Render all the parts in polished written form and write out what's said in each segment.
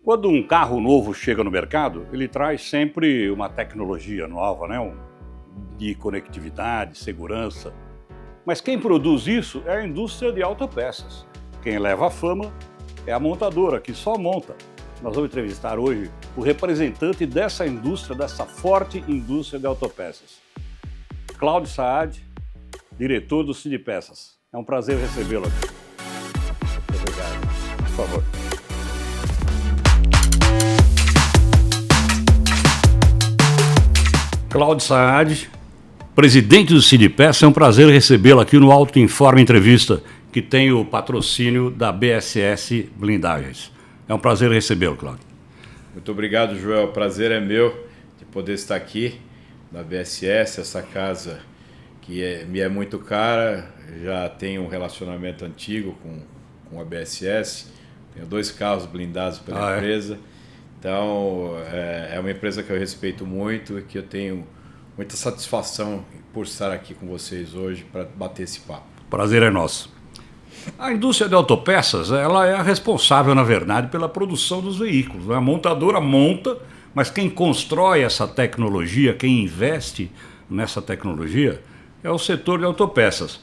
Quando um carro novo chega no mercado, ele traz sempre uma tecnologia nova, né? De conectividade, segurança. Mas quem produz isso é a indústria de autopeças. Quem leva a fama é a montadora, que só monta. Nós vamos entrevistar hoje o representante dessa indústria, dessa forte indústria de autopeças. Cláudio Saad, diretor do Sindipeças. É um prazer recebê-lo aqui. Muito obrigado. Por favor. Cláudio Saad, presidente do Sindipeças, é um prazer recebê-lo aqui no Auto Informe Entrevista, que tem o patrocínio da BSS Blindagens. É um prazer recebê-lo, Cláudio. Muito obrigado, Joel. O prazer é meu de poder estar aqui na BSS, essa casa que me é muito cara. Já tenho um relacionamento antigo com a BSS. Tenho 2 carros blindados pela empresa. Então, é uma empresa que eu respeito muito e que eu tenho muita satisfação por estar aqui com vocês hoje para bater esse papo. Prazer é nosso. A indústria de autopeças, ela é a responsável, na verdade, pela produção dos veículos. A montadora monta, mas quem constrói essa tecnologia, quem investe nessa tecnologia, é o setor de autopeças.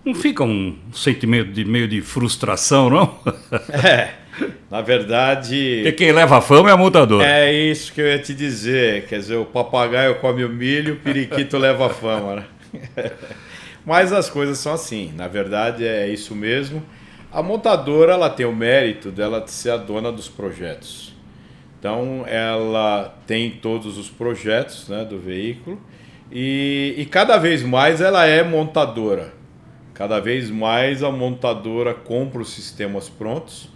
Não fica um sentimento de meio de frustração, não? Na verdade... Porque quem leva a fama é a montadora. É isso que eu ia te dizer. Quer dizer, o papagaio come o milho, o periquito leva a fama, né? Mas as coisas são assim. Na verdade, é isso mesmo. A montadora, ela tem o mérito dela ser a dona dos projetos. Então, ela tem todos os projetos, né, do veículo e cada vez mais ela é montadora. Cada vez mais a montadora compra os sistemas prontos.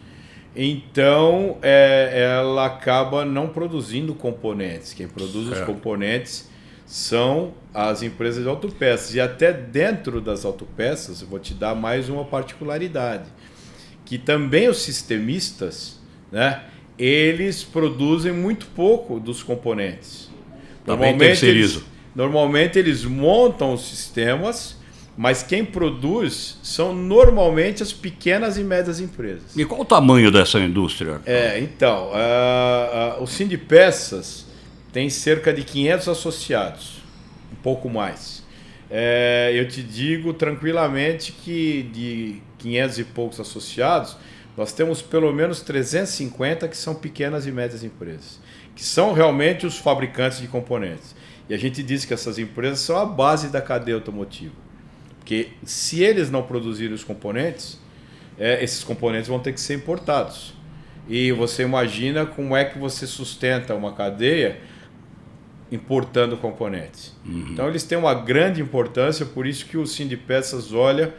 Então, ela acaba não produzindo componentes. Quem produz os componentes são as empresas de autopeças. E até dentro das autopeças, eu vou te dar mais uma particularidade. Que também os sistemistas, né, eles produzem muito pouco dos componentes. Normalmente eles montam os sistemas, mas quem produz são normalmente as pequenas e médias empresas. E qual o tamanho dessa indústria? Então, o Sindipeças tem cerca de 500 associados, um pouco mais. Eu te digo tranquilamente que de 500 e poucos associados, nós temos pelo menos 350 que são pequenas e médias empresas, que são realmente os fabricantes de componentes. E a gente diz que essas empresas são a base da cadeia automotiva. Porque se eles não produzirem os componentes, esses componentes vão ter que ser importados. E você imagina como é que você sustenta uma cadeia importando componentes. Então eles têm uma grande importância, por isso que o Sindipeças olha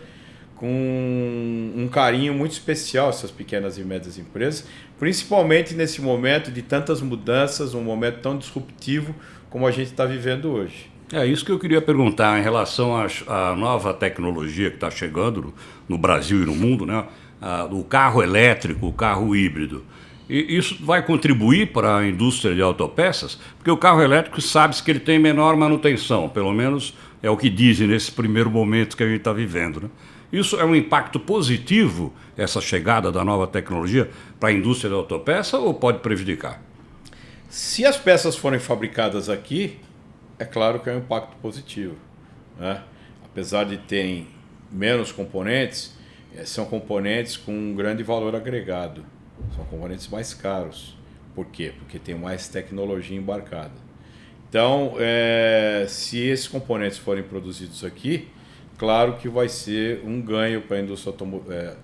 com um carinho muito especial essas pequenas e médias empresas, principalmente nesse momento de tantas mudanças, um momento tão disruptivo como a gente está vivendo hoje. É isso que eu queria perguntar em relação à nova tecnologia que está chegando no Brasil e no mundo, né? O carro elétrico, o carro híbrido. E isso vai contribuir para a indústria de autopeças? Porque o carro elétrico sabe-se que ele tem menor manutenção, pelo menos é o que dizem nesse primeiro momento que a gente está vivendo, né? Isso é um impacto positivo, essa chegada da nova tecnologia, para a indústria da autopeça ou pode prejudicar? Se as peças forem fabricadas aqui, é claro que é um impacto positivo, né? Apesar de terem menos componentes, são componentes com um grande valor agregado. São componentes mais caros. Por quê? Porque tem mais tecnologia embarcada. Então, se esses componentes forem produzidos aqui, claro que vai ser um ganho para a indústria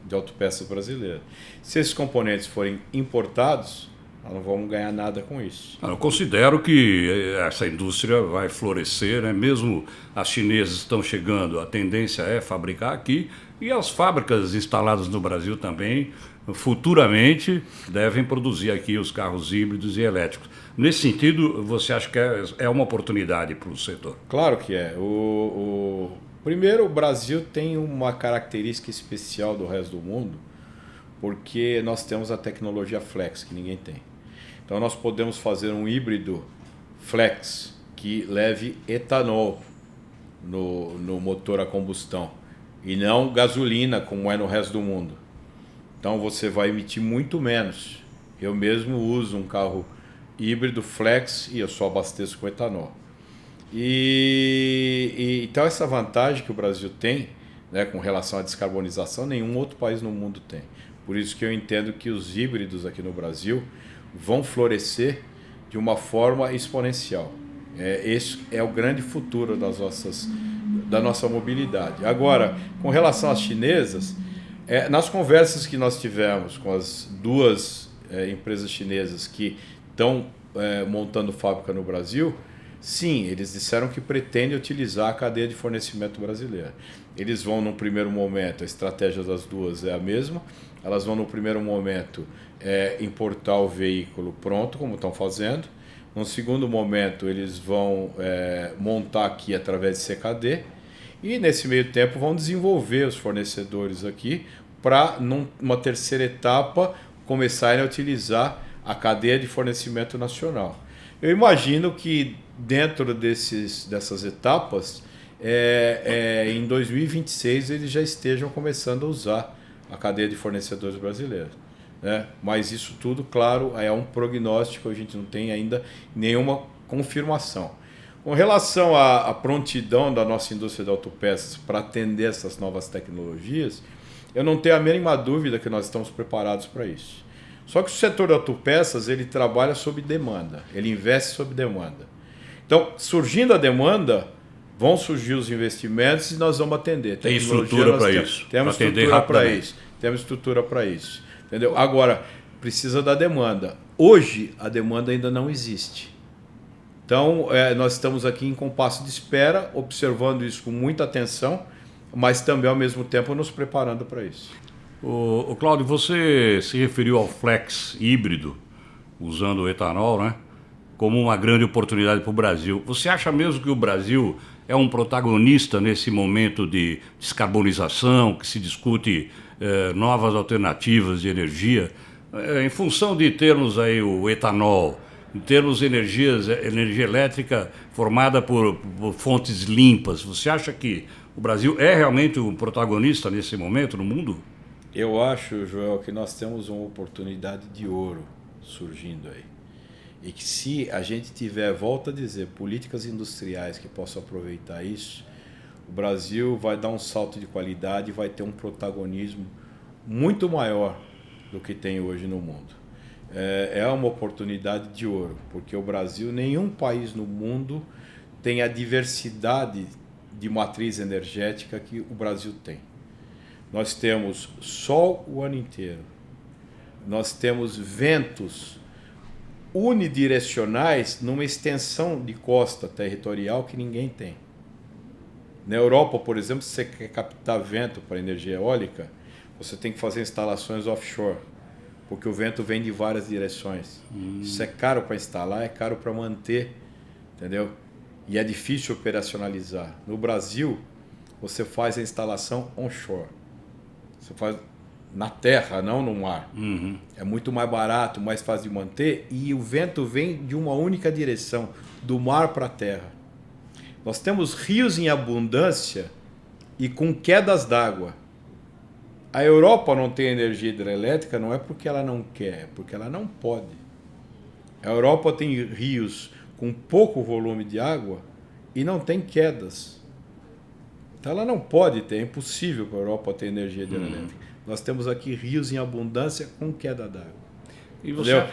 de autopeças brasileira. Se esses componentes forem importados, nós não vamos ganhar nada com isso. Eu considero que essa indústria vai florescer, né? Mesmo as chinesas estão chegando, a tendência é fabricar aqui e as fábricas instaladas no Brasil também, futuramente, devem produzir aqui os carros híbridos e elétricos. Nesse sentido, você acha que é uma oportunidade para o setor? Claro que é. Primeiro, o Brasil tem uma característica especial do resto do mundo, porque nós temos a tecnologia flex, que ninguém tem. Então nós podemos fazer um híbrido flex que leve etanol no motor a combustão e não gasolina como é no resto do mundo. Então você vai emitir muito menos Eu mesmo uso um carro híbrido flex e eu só abasteço com etanol. Então essa vantagem que o Brasil tem, né, com relação à descarbonização, nenhum outro país no mundo tem. Por isso que eu entendo que os híbridos aqui no Brasil vão florescer de uma forma exponencial. Esse é o grande futuro da nossa mobilidade. Agora, com relação às chinesas, nas conversas que nós tivemos com as duas empresas chinesas que estão montando fábrica no Brasil, sim, eles disseram que pretendem utilizar a cadeia de fornecimento brasileira. Eles vão, num primeiro momento, a estratégia das duas é a mesma, elas vão, no primeiro momento, importar o veículo pronto, como estão fazendo. No segundo momento, eles vão montar aqui através de CKD e, nesse meio tempo, vão desenvolver os fornecedores aqui para, numa terceira etapa, começarem a utilizar a cadeia de fornecimento nacional. Eu imagino que, dentro dessas etapas, em 2026, eles já estejam começando a usar a cadeia de fornecedores brasileiros. Né? Mas isso tudo, claro, é um prognóstico, a gente não tem ainda nenhuma confirmação. Com relação à prontidão da nossa indústria de autopeças para atender essas novas tecnologias, eu não tenho a mínima dúvida que nós estamos preparados para isso. Só que o setor de autopeças, ele trabalha sob demanda, ele investe sob demanda. Então, surgindo a demanda, vão surgir os investimentos e nós vamos atender. Tem estrutura para isso? Temos estrutura para isso. Temos estrutura para isso. Entendeu? Agora, precisa da demanda. Hoje, a demanda ainda não existe. Então, nós estamos aqui em compasso de espera, observando isso com muita atenção, mas também, ao mesmo tempo, nos preparando para isso. O Cláudio, você se referiu ao flex híbrido, usando o etanol, né, como uma grande oportunidade para o Brasil. Você acha mesmo que o Brasil é um protagonista nesse momento de descarbonização, que se discute novas alternativas de energia, em função de termos aí o etanol, em termos de energia elétrica formada por fontes limpas? Você acha que o Brasil é realmente um protagonista nesse momento no mundo? Eu acho, Joel, que nós temos uma oportunidade de ouro surgindo aí. E que, se a gente tiver, volto a dizer, políticas industriais que possam aproveitar isso, o Brasil vai dar um salto de qualidade e vai ter um protagonismo muito maior do que tem hoje no mundo. É uma oportunidade de ouro, porque o Brasil, nenhum país no mundo tem a diversidade de matriz energética que o Brasil tem. Nós temos sol o ano inteiro, nós temos ventos unidirecionais numa extensão de costa territorial que ninguém tem. Na Europa, por exemplo, se você quer captar vento para energia eólica, você tem que fazer instalações offshore, porque o vento vem de várias direções. Isso é caro para instalar, é caro para manter, entendeu? E é difícil operacionalizar. No Brasil, você faz a instalação onshore. Você faz na terra, não no mar. Uhum. É muito mais barato, mais fácil de manter, e o vento vem de uma única direção, do mar para a terra. Nós temos rios em abundância e com quedas d'água. A Europa não tem energia hidrelétrica não é porque ela não quer, é porque ela não pode. A Europa tem rios com pouco volume de água e não tem quedas. Então ela não pode ter, é impossível para a Europa ter energia hidrelétrica. Nós temos aqui rios em abundância com queda d'água. E você...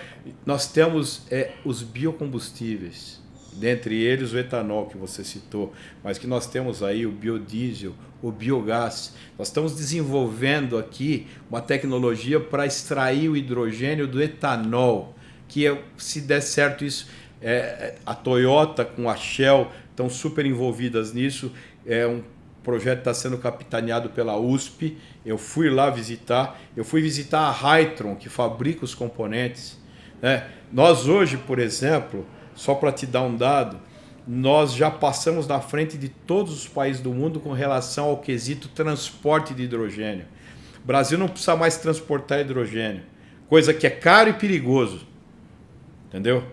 Nós temos os biocombustíveis, dentre eles o etanol que você citou, mas que nós temos aí o biodiesel, o biogás. Nós estamos desenvolvendo aqui uma tecnologia para extrair o hidrogênio do etanol, que se der certo isso, a Toyota com a Shell estão super envolvidas nisso. É um projeto que está sendo capitaneado pela USP. Eu fui lá visitar. Eu fui visitar a Hytron, que fabrica os componentes. Nós hoje, por exemplo, só para te dar um dado, nós já passamos na frente de todos os países do mundo com relação ao quesito transporte de hidrogênio. O Brasil não precisa mais transportar hidrogênio, coisa que é caro e perigoso. Entendeu?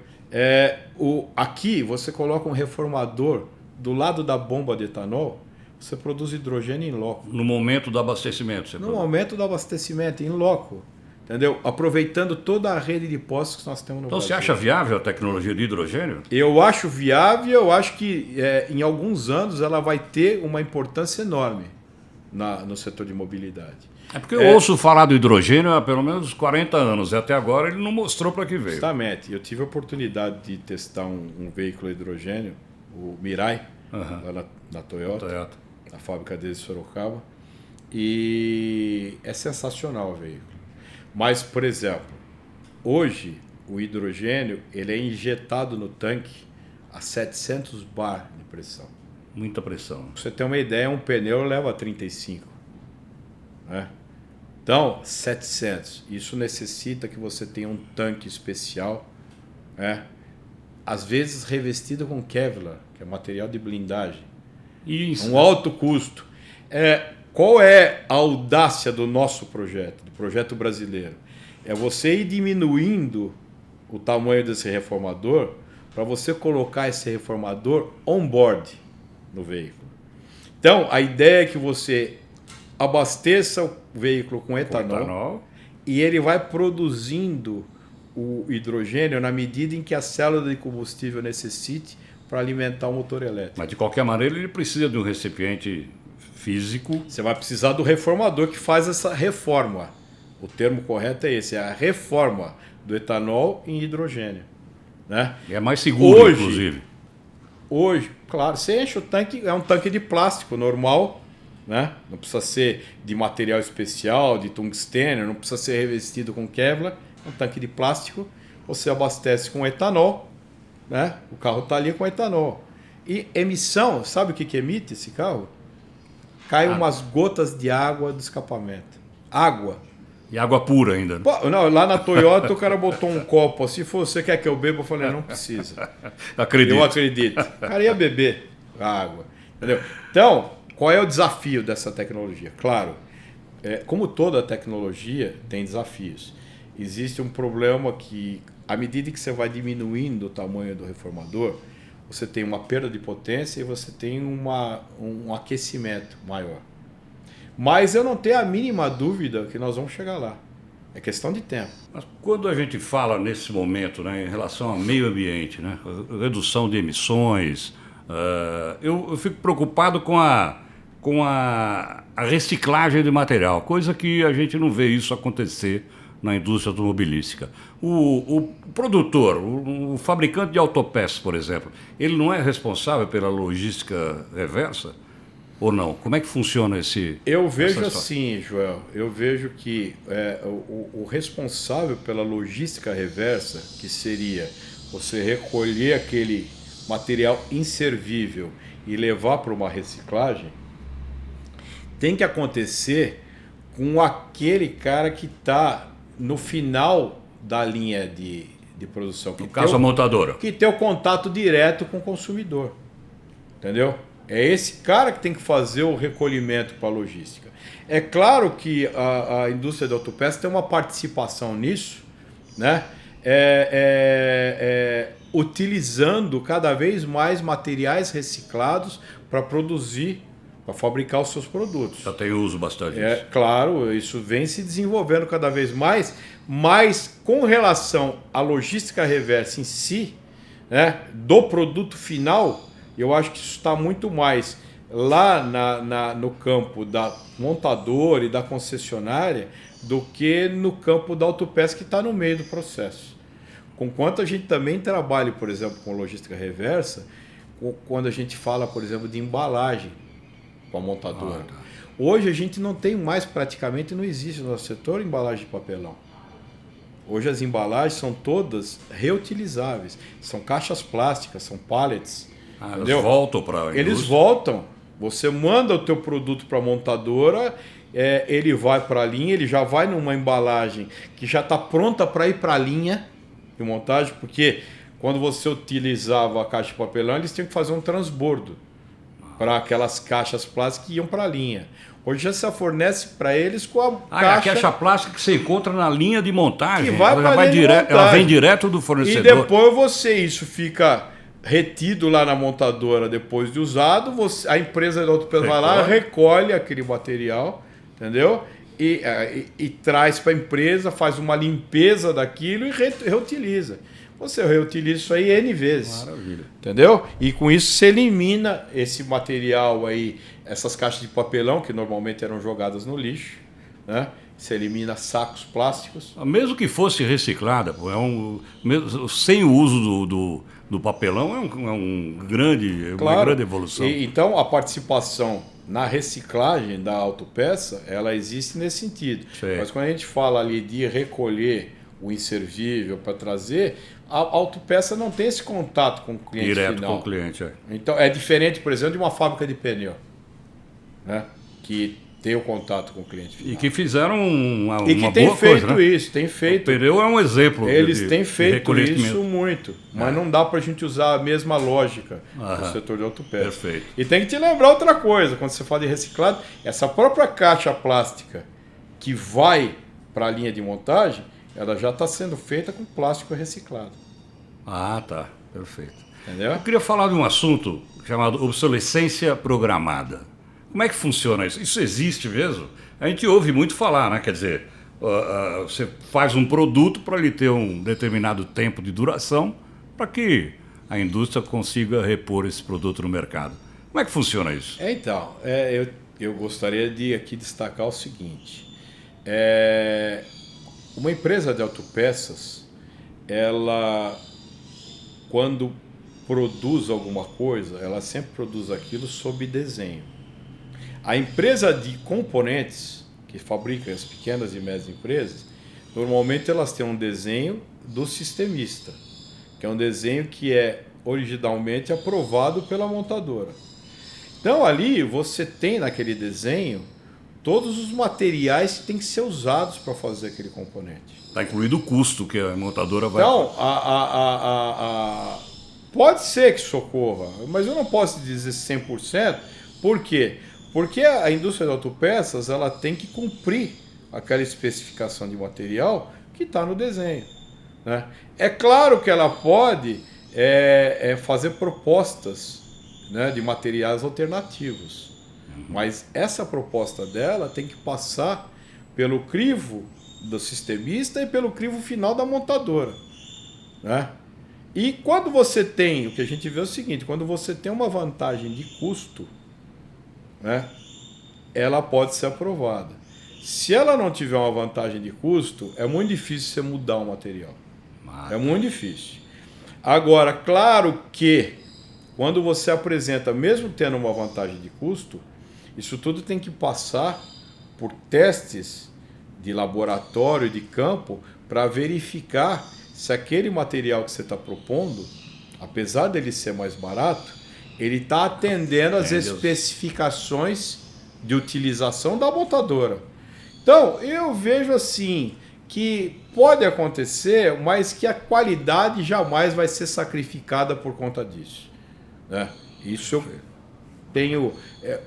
Aqui você coloca um reformador do lado da bomba de etanol, você produz hidrogênio em loco. No momento do abastecimento? No momento do abastecimento, em loco. entendeu? Aproveitando toda a rede de postos que nós temos no Então Brasil. você acha viável a tecnologia de hidrogênio? Eu acho viável, eu acho que em alguns anos ela vai ter uma importância enorme no setor de mobilidade. É porque eu ouço falar do hidrogênio há pelo menos 40 anos, e até agora ele não mostrou para que veio. Justamente, eu tive a oportunidade de testar um veículo a hidrogênio, o Mirai, lá na Toyota, na fábrica deles de Sorocaba, e é sensacional o veículo. Mas, por exemplo, hoje o hidrogênio ele é injetado no tanque a 700 bar de pressão. Muita pressão. Pra você ter uma ideia, um pneu leva 35. Né? Então, 700. Isso necessita que você tenha um tanque especial, né? Às vezes revestido com Kevlar, que é material de blindagem. Isso. Um alto custo. Qual é a audácia do nosso projeto, do projeto brasileiro? É você ir diminuindo o tamanho desse reformador para você colocar esse reformador on-board no veículo. Então, a ideia é que você abasteça o veículo com etanol e ele vai produzindo o hidrogênio na medida em que a célula de combustível necessite para alimentar o motor elétrico. Mas de qualquer maneira ele precisa de um recipiente físico. Você vai precisar do reformador que faz essa reforma. O termo correto é esse, é a reforma do etanol em hidrogênio. Né? E é mais seguro, inclusive. Hoje, claro, você enche o tanque, é um tanque de plástico normal, né? Não precisa ser de material especial, de tungstênio, não precisa ser revestido com Kevlar, é um tanque de plástico, você abastece com etanol, né? O carro está ali com etanol. E emissão, sabe o que emite esse carro? Cai umas gotas de água do escapamento. Água. E água pura ainda. Né? Pô, não, lá na Toyota o cara botou um copo assim, você quer que eu beba? Eu falei, não precisa. Acredito. Eu acredito. O cara ia beber a água. Entendeu? Então, qual é o desafio dessa tecnologia? Claro, como toda tecnologia tem desafios. Existe um problema que, à medida que você vai diminuindo o tamanho do reformador, você tem uma perda de potência e você tem um aquecimento maior. Mas eu não tenho a mínima dúvida que nós vamos chegar lá. É questão de tempo. Mas quando a gente fala nesse momento, né, em relação ao meio ambiente, né, redução de emissões, eu fico preocupado com a reciclagem de material, coisa que a gente não vê isso acontecer na indústria automobilística. O produtor, o fabricante de autopeças, por exemplo, ele não é responsável pela logística reversa? Ou não? Como é que funciona esse... Eu vejo assim, Joel, eu vejo que o responsável pela logística reversa, que seria você recolher aquele material inservível e levar para uma reciclagem, tem que acontecer com aquele cara que está no final da linha de produção. No caso, a montadora. Que tem o contato direto com o consumidor. Entendeu? É esse cara que tem que fazer o recolhimento para a logística. É claro que a indústria de autopeças tem uma participação nisso, né? Utilizando cada vez mais materiais reciclados para produzir, para fabricar os seus produtos. Já tem uso bastante. Claro, isso vem se desenvolvendo cada vez mais, mas com relação à logística reversa em si, né, do produto final, eu acho que isso está muito mais lá no campo da montadora e da concessionária do que no campo da autopeça, que está no meio do processo. Conquanto a gente também trabalha, por exemplo, com logística reversa, quando a gente fala, por exemplo, de embalagem com a montadora. Hoje a gente não tem mais, praticamente não existe no nosso setor embalagem de papelão. Hoje as embalagens são todas reutilizáveis. São caixas plásticas, são pallets. Eles voltam para a indústria? Eles voltam. Você manda o teu produto para a montadora, ele vai para a linha, ele já vai numa embalagem que já está pronta para ir para a linha de montagem, porque quando você utilizava a caixa de papelão, eles tinham que fazer um transbordo para aquelas caixas plásticas que iam para a linha. Hoje já se fornece para eles com a caixa... a caixa plástica que você encontra na linha de montagem. Que vai ela vem direto do fornecedor. E depois isso fica retido lá na montadora depois de usado, a empresa da autopeça vai lá, recolhe aquele material, entendeu? e traz para a empresa, faz uma limpeza daquilo e reutiliza. Você reutiliza isso aí N vezes. Maravilha. Entendeu? E com isso você elimina esse material aí, essas caixas de papelão que normalmente eram jogadas no lixo, né? Você elimina sacos plásticos. Mesmo que fosse reciclada, pô, sem o uso do papelão, uma grande evolução. Então, a participação na reciclagem da autopeça, ela existe nesse sentido. Sim. Mas quando a gente fala ali de recolher o inservível para trazer, a autopeça não tem esse contato com o cliente direto final. com o cliente. Então, é diferente, por exemplo, de uma fábrica de pneu, né? Que tem o contato com o cliente final. E que fizeram uma E que boa tem feito coisa, né? isso, tem feito. O pneu é um exemplo. Eles têm feito de isso muito, mas não dá para a gente usar a mesma lógica no setor de autopeça. Perfeito. E tem que te lembrar outra coisa, quando você fala de reciclado, essa própria caixa plástica que vai para a linha de montagem, ela já está sendo feita com plástico reciclado. Ah, tá. Perfeito. Entendeu? Eu queria falar de um assunto chamado obsolescência programada. Como é que funciona isso? Isso existe mesmo? A gente ouve muito falar, né? Quer dizer, você faz um produto para ele ter um determinado tempo de duração para que a indústria consiga repor esse produto no mercado. Como é que funciona isso? Então, eu gostaria de aqui destacar o seguinte. Uma empresa de autopeças, ela, quando produz alguma coisa, ela sempre produz aquilo sob desenho. A empresa de componentes, que fabrica as pequenas e médias empresas, normalmente elas têm um desenho do sistemista, que é um desenho que é originalmente aprovado pela montadora. Então ali você tem naquele desenho todos os materiais que têm que ser usados para fazer aquele componente. Está incluído o custo que a montadora vai... Então, pode ser que socorra, mas eu não posso dizer 100%. Por quê? Porque a indústria de autopeças ela tem que cumprir aquela especificação de material que está no desenho, né? É claro que ela pode fazer propostas, né, de materiais alternativos, mas essa proposta dela tem que passar pelo crivo do sistemista e pelo crivo final da montadora, né? E quando você tem, o que a gente vê é o seguinte, quando você tem uma vantagem de custo, né, ela pode ser aprovada. Se ela não tiver uma vantagem de custo, é muito difícil você mudar o material. É muito difícil. Agora, claro que quando você apresenta, mesmo tendo uma vantagem de custo, isso tudo tem que passar por testes de laboratório, de campo, para verificar se aquele material que você está propondo, apesar dele ser mais barato, ele está atendendo às especificações de utilização da montadora. Então, eu vejo assim que pode acontecer, mas que a qualidade jamais vai ser sacrificada por conta disso, né? Isso eu tenho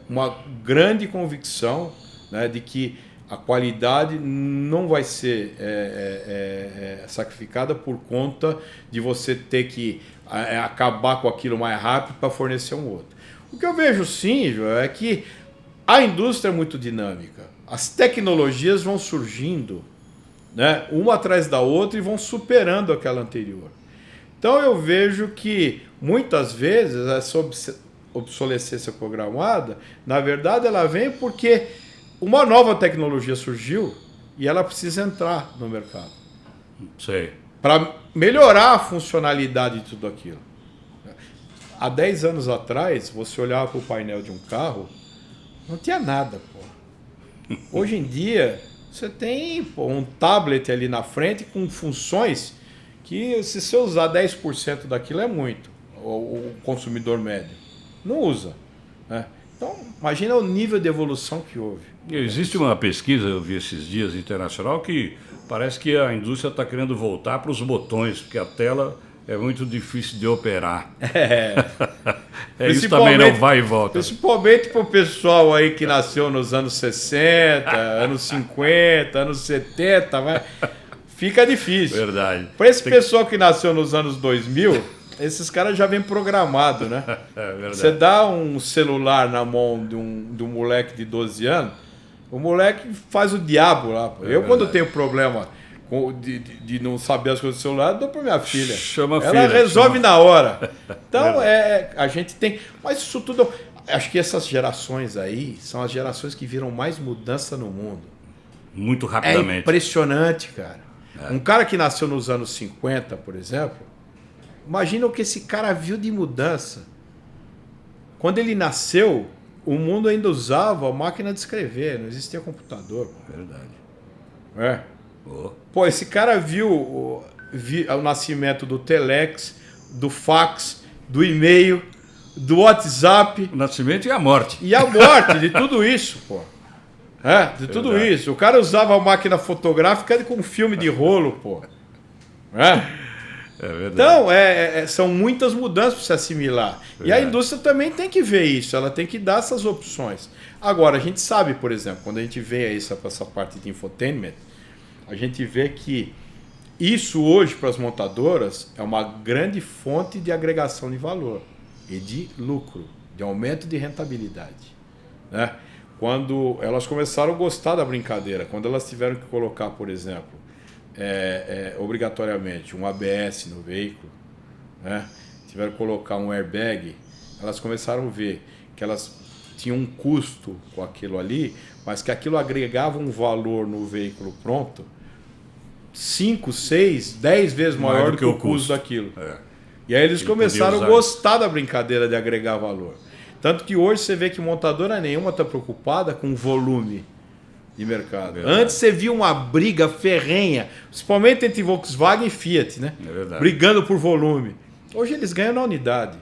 uma grande convicção, né, de que a qualidade não vai ser sacrificada por conta de você ter que acabar com aquilo mais rápido para fornecer um outro. O que eu vejo sim, Joel, é que a indústria é muito dinâmica. As tecnologias vão surgindo, né, uma atrás da outra e vão superando aquela anterior. Então eu vejo que muitas vezes essa obsolescência programada, na verdade ela vem porque uma nova tecnologia surgiu e ela precisa entrar no mercado. Sei. Para melhorar a funcionalidade de tudo aquilo. Há 10 anos atrás, você olhava para o painel de um carro, não tinha nada, pô. Hoje em dia, você tem um tablet ali na frente com funções que, se você usar 10% daquilo, é muito. O consumidor médio não usa, né? Então, imagina o nível de evolução que houve. Existe uma pesquisa, eu vi esses dias, internacional, que parece que a indústria está querendo voltar para os botões, porque a tela é muito difícil de operar. Isso também não vai e volta. Principalmente para o pessoal aí que nasceu nos anos 60, anos 50, anos 70, fica difícil. Verdade. Para esse pessoal que nasceu nos anos 2000, esses caras já vêm programados, né? É verdade. Você dá um celular na mão de um moleque de 12 anos, O moleque faz o diabo lá. Pô. Eu, quando verdade. tenho problema de não saber as coisas do celular, dou para minha filha. Chama a Ela filha, resolve chama. na hora. Então, a gente tem... Mas isso tudo... Acho que essas gerações aí são as gerações que viram mais mudança no mundo. Muito É rapidamente. impressionante, cara. Um cara que nasceu nos anos 50, por exemplo, imagina o que esse cara viu de mudança. Quando ele nasceu, o mundo ainda usava a máquina de escrever, não existia computador. Verdade. É. Oh. Pô, esse cara viu o nascimento do telex, do fax, do e-mail, do WhatsApp O nascimento e a morte. e a morte de tudo isso, pô. De tudo Verdade. isso. O cara usava a máquina fotográfica com filme de rolo, pô. É verdade. Então, são muitas mudanças para se assimilar. E a Verdade. indústria também tem que ver isso, ela tem que dar essas opções. Agora, a gente sabe, por exemplo, quando a gente vê essa parte de infotainment, a gente vê que isso hoje para as montadoras é uma grande fonte de agregação de valor e de lucro, de aumento de rentabilidade. Né? Quando elas começaram a gostar da brincadeira, quando elas tiveram que colocar, por exemplo, obrigatoriamente um ABS no veículo, né? Tiveram que colocar um airbag, elas começaram a ver que elas tinham um custo com aquilo ali, mas que aquilo agregava um valor no veículo pronto 5, 6, 10 vezes maior do que o custo daquilo. E aí eles começaram a gostar da brincadeira de agregar valor. Tanto que hoje você vê que montadora nenhuma está preocupada com volume de mercado. Verdade. Antes você via uma briga ferrenha, principalmente entre Volkswagen e Fiat, né? É verdade. Brigando por volume. Hoje eles ganham na unidade,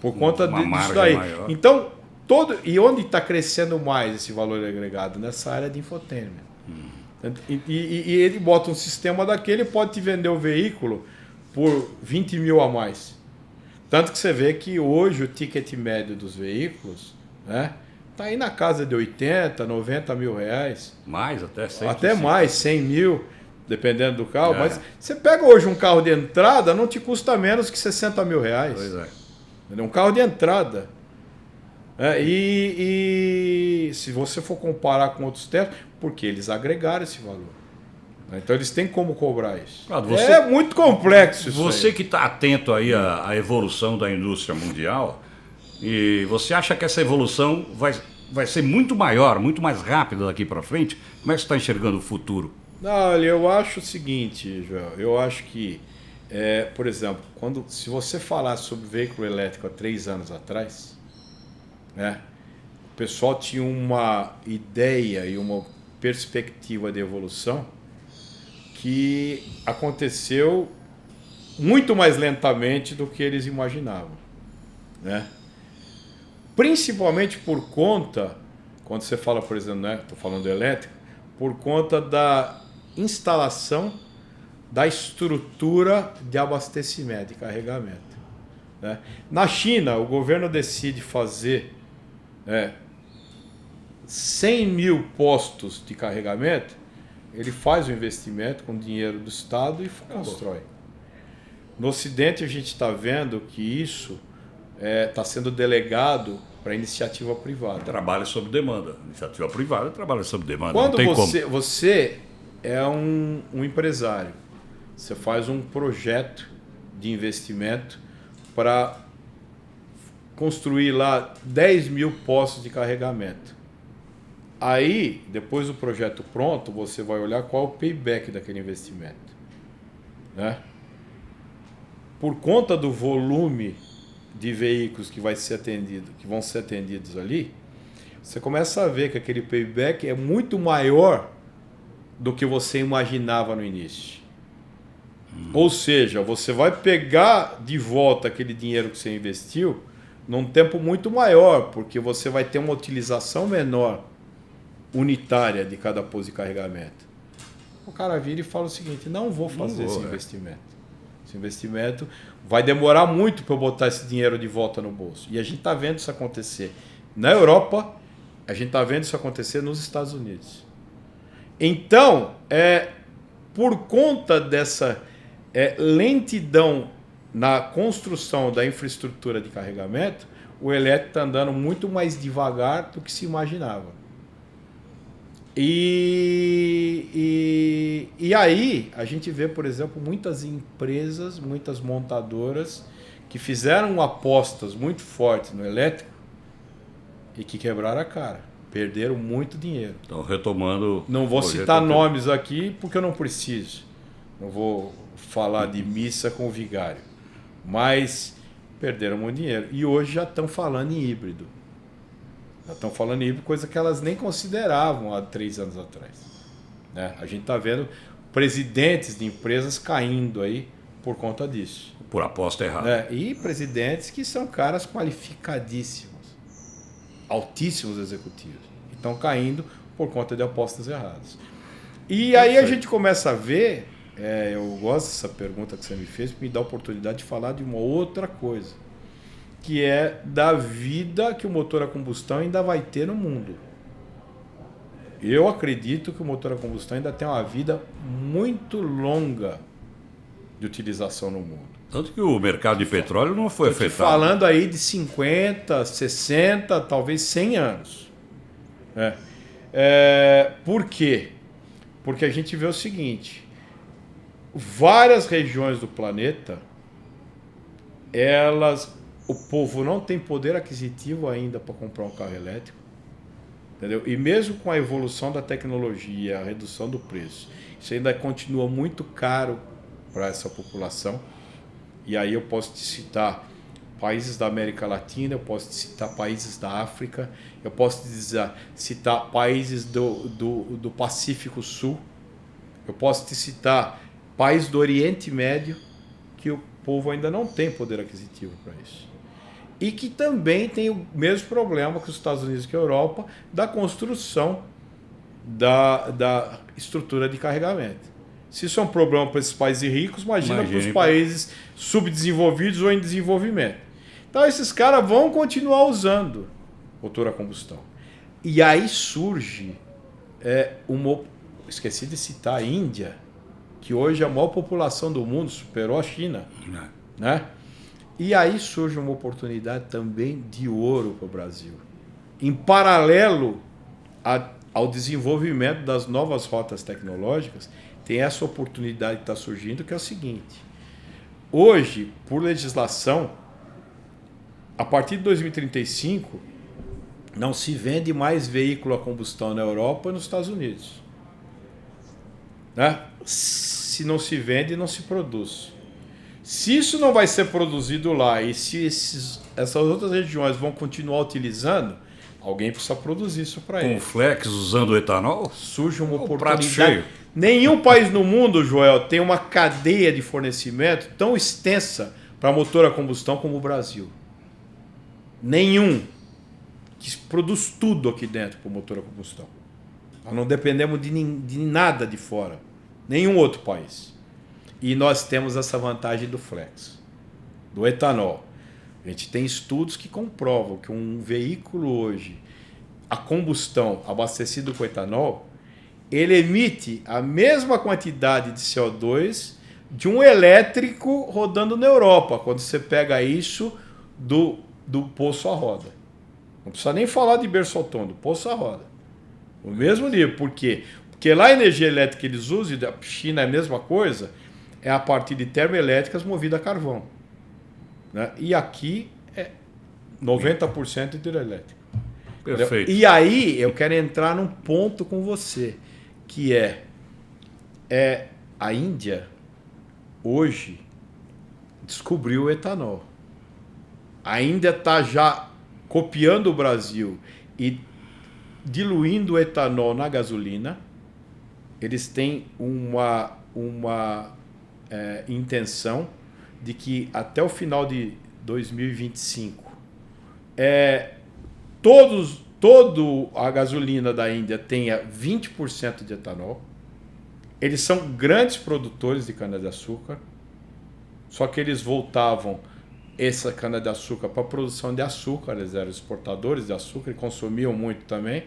por conta Uma disso margem daí. maior. Então, e onde está crescendo mais esse valor agregado? Nessa área de infotainment. E ele bota um sistema daquele, pode te vender o veículo por 20 mil a mais. Tanto que você vê que hoje o ticket médio dos veículos, né, tá aí na casa de 80, 90 mil reais. Mais, até 100. Até mais, 100 mil, dependendo do carro. Mas você pega hoje um carro de entrada, não te custa menos que 60 mil reais. Pois é. Entendeu? Um carro de entrada. E se você for comparar com outros tempos, porque eles agregaram esse valor. Então eles têm como cobrar isso. Claro, É muito complexo isso. Você aí. que está atento aí à evolução da indústria mundial, e você acha que essa evolução vai ser muito maior, muito mais rápida daqui para frente? Como é que você está enxergando o futuro? Não, olha, eu acho o seguinte, Joel. Eu acho que, por exemplo, se você falar sobre veículo elétrico há 3 anos atrás, né, o pessoal tinha uma ideia e uma perspectiva de evolução que aconteceu muito mais lentamente do que eles imaginavam, né? Principalmente por conta, quando você fala, por exemplo, né, estou falando do elétrico, por conta da instalação da estrutura de abastecimento e carregamento, né? Na China, o governo decide fazer 100 mil postos de carregamento, ele faz o investimento com dinheiro do Estado e constrói. No Ocidente, a gente está vendo que isso está sendo delegado para iniciativa privada. Trabalho sob demanda. Iniciativa privada trabalha sob demanda. Quando não tem você é um empresário, você faz um projeto de investimento para construir lá 10 mil postos de carregamento. Aí, depois do projeto pronto, você vai olhar qual é o payback daquele investimento, né? Por conta do volume de veículos que vão ser atendidos ali, você começa a ver que aquele payback é muito maior do que você imaginava no início. Ou seja, você vai pegar de volta aquele dinheiro que você investiu num tempo muito maior, porque você vai ter uma utilização menor unitária de cada posto de carregamento. O cara vira e fala o seguinte: não vou fazer esse investimento. Esse investimento vai demorar muito para eu botar esse dinheiro de volta no bolso. E a gente está vendo isso acontecer na Europa, a gente está vendo isso acontecer nos Estados Unidos. Então, por conta dessa lentidão na construção da infraestrutura de carregamento, o elétrico está andando muito mais devagar do que se imaginava. E aí a gente vê, por exemplo, muitas empresas, muitas montadoras que fizeram apostas muito fortes no elétrico e que quebraram a cara. Perderam muito dinheiro. Estão retomando. Não vou citar nomes aqui porque eu não preciso. Não vou falar de missa com o vigário. Mas perderam muito dinheiro. E hoje já estão falando em híbrido. Já estão falando em híbrido, coisa que elas nem consideravam há 3 anos atrás. Né? A gente está vendo presidentes de empresas caindo aí por conta disso. Por aposta errada. Né? E presidentes que são caras qualificadíssimos, altíssimos executivos. Estão caindo por conta de apostas erradas. E aí a gente começa a ver, eu gosto dessa pergunta que você me fez, porque me dá a oportunidade de falar de uma outra coisa, que é da vida que o motor a combustão ainda vai ter no mundo. Eu acredito que o motor a combustão ainda tem uma vida muito longa de utilização no mundo. Tanto que o mercado de petróleo não foi afetado. Falando aí de 50, 60, talvez 100 anos. Por quê? Porque a gente vê o seguinte: várias regiões do planeta, o povo não tem poder aquisitivo ainda para comprar um carro elétrico. Entendeu? E mesmo com a evolução da tecnologia, a redução do preço, isso ainda continua muito caro para essa população. E aí eu posso te citar países da América Latina, eu posso te citar países da África, eu posso te citar países do Pacífico Sul, eu posso te citar países do Oriente Médio, que o povo ainda não tem poder aquisitivo para isso. E que também tem o mesmo problema que os Estados Unidos e que a Europa, da construção da estrutura de carregamento. Se isso é um problema para esses países ricos, imagina para os países subdesenvolvidos ou em desenvolvimento. Então esses caras vão continuar usando motor a combustão. E aí surge esqueci de citar a Índia, que hoje é a maior população do mundo, superou a China. Né? E aí surge uma oportunidade também de ouro para o Brasil. Em paralelo ao desenvolvimento das novas rotas tecnológicas, tem essa oportunidade que está surgindo, que é o seguinte: hoje, por legislação, a partir de 2035, não se vende mais veículo a combustão na Europa e nos Estados Unidos. Né? Se não se vende, não se produz. Se isso não vai ser produzido lá e se essas outras regiões vão continuar utilizando, alguém precisa produzir isso para eles. Com flex usando etanol? Surge uma prato oportunidade. cheio. Nenhum país no mundo, Joel, tem uma cadeia de fornecimento tão extensa para motor a combustão como o Brasil. Nenhum. Que produz tudo aqui dentro para o motor a combustão. Nós não dependemos de nada de fora. Nenhum outro país. E nós temos essa vantagem do flex, do etanol. A gente tem estudos que comprovam que um veículo hoje, a combustão abastecido com etanol, ele emite a mesma quantidade de CO2 de um elétrico rodando na Europa, quando você pega isso do poço à roda. Não precisa nem falar de berço autônomo, do poço à roda. O mesmo nível. Por quê? Porque lá a energia elétrica que eles usam, e da China é a mesma coisa, é a partir de termoelétricas movidas a carvão. Né? E aqui é 90% hidrelétrico. Perfeito. E aí eu quero entrar num ponto com você, que é a Índia hoje descobriu o etanol. A Índia está já copiando o Brasil e diluindo o etanol na gasolina. Eles têm uma intenção de que até o final de 2025 todo a gasolina da Índia tenha 20% de etanol. Eles são grandes produtores de cana-de-açúcar, só que eles voltavam essa cana-de-açúcar para a produção de açúcar. Eles eram exportadores de açúcar e consumiam muito também,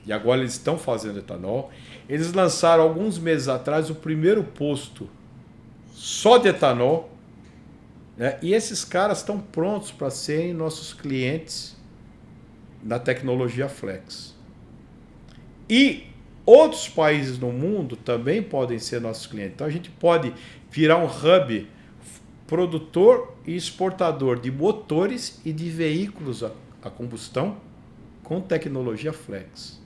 e agora eles estão fazendo etanol. Eles lançaram alguns meses atrás o primeiro posto só de etanol, né? E esses caras estão prontos para serem nossos clientes na tecnologia Flex. E Outros países no mundo também podem ser nossos clientes. Então a gente pode virar um hub produtor e exportador de motores e de veículos a combustão com tecnologia flex.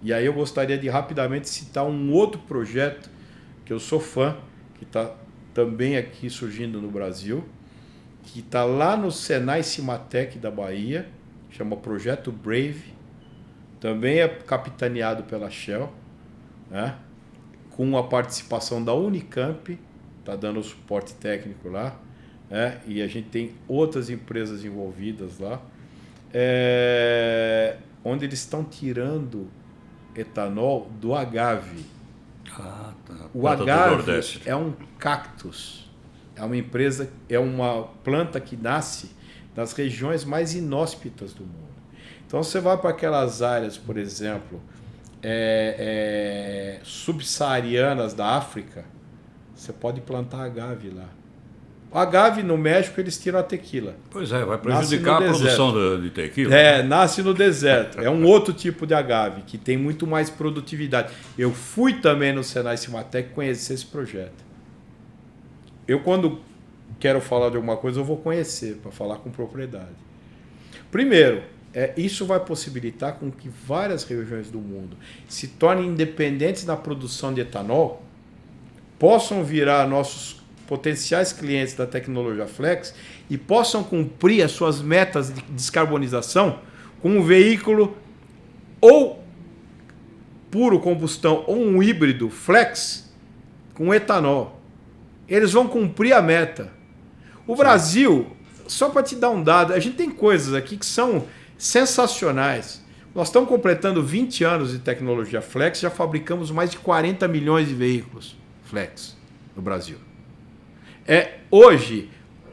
E aí eu gostaria de rapidamente citar um outro projeto que eu sou fã, que está também aqui surgindo no Brasil, que está lá no Senai Cimatec da Bahia, chama Projeto Brave, também é capitaneado pela Shell, né? Com a participação da Unicamp, está dando o suporte técnico lá, né? E a gente tem outras empresas envolvidas lá, onde eles estão tirando etanol do agave. Tá. O agave é um cactus, é uma planta que nasce nas regiões mais inóspitas do mundo. Então você vai para aquelas áreas, por exemplo, subsaarianas da África, você pode plantar agave lá. O agave no México eles tiram a tequila. Pois é, vai prejudicar a produção de tequila. Nasce no deserto. É um outro tipo de agave que tem muito mais produtividade. Eu fui também no Senai Cimatec conhecer esse projeto. Eu, quando quero falar de alguma coisa, eu vou conhecer para falar com propriedade. Primeiro, isso vai possibilitar com que várias regiões do mundo se tornem independentes na produção de etanol, possam virar nossos potenciais clientes da tecnologia Flex e possam cumprir as suas metas de descarbonização com um veículo ou puro combustão ou um híbrido Flex com etanol. Eles vão cumprir a meta. O Brasil, só para te dar um dado, a gente tem coisas aqui que são sensacionais. Nós estamos completando 20 anos de tecnologia Flex, já fabricamos mais de 40 milhões de veículos Flex no Brasil. Hoje,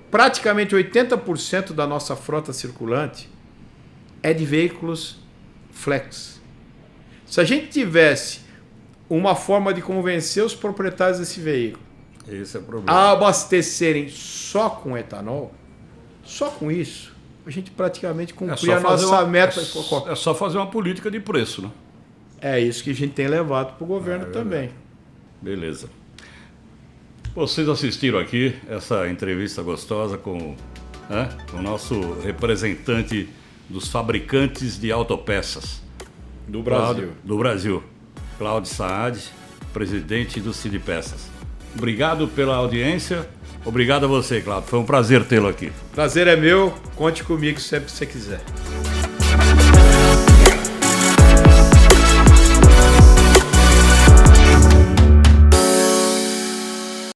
praticamente 80% da nossa frota circulante é de veículos Flex. Se a gente tivesse uma forma de convencer os proprietários desse veículo esse é o problema, a abastecerem só com etanol, só com isso, a gente praticamente cumpria a nossa meta. É só fazer uma política de preço, né? É isso que a gente tem levado para o governo também. Beleza. Vocês assistiram aqui essa entrevista gostosa com o nosso representante dos fabricantes de autopeças do Brasil. Cláudio Saad, presidente do Sindpeças. Obrigado pela audiência. Obrigado a você, Cláudio. Foi um prazer tê-lo aqui. Prazer é meu. Conte comigo sempre que você quiser.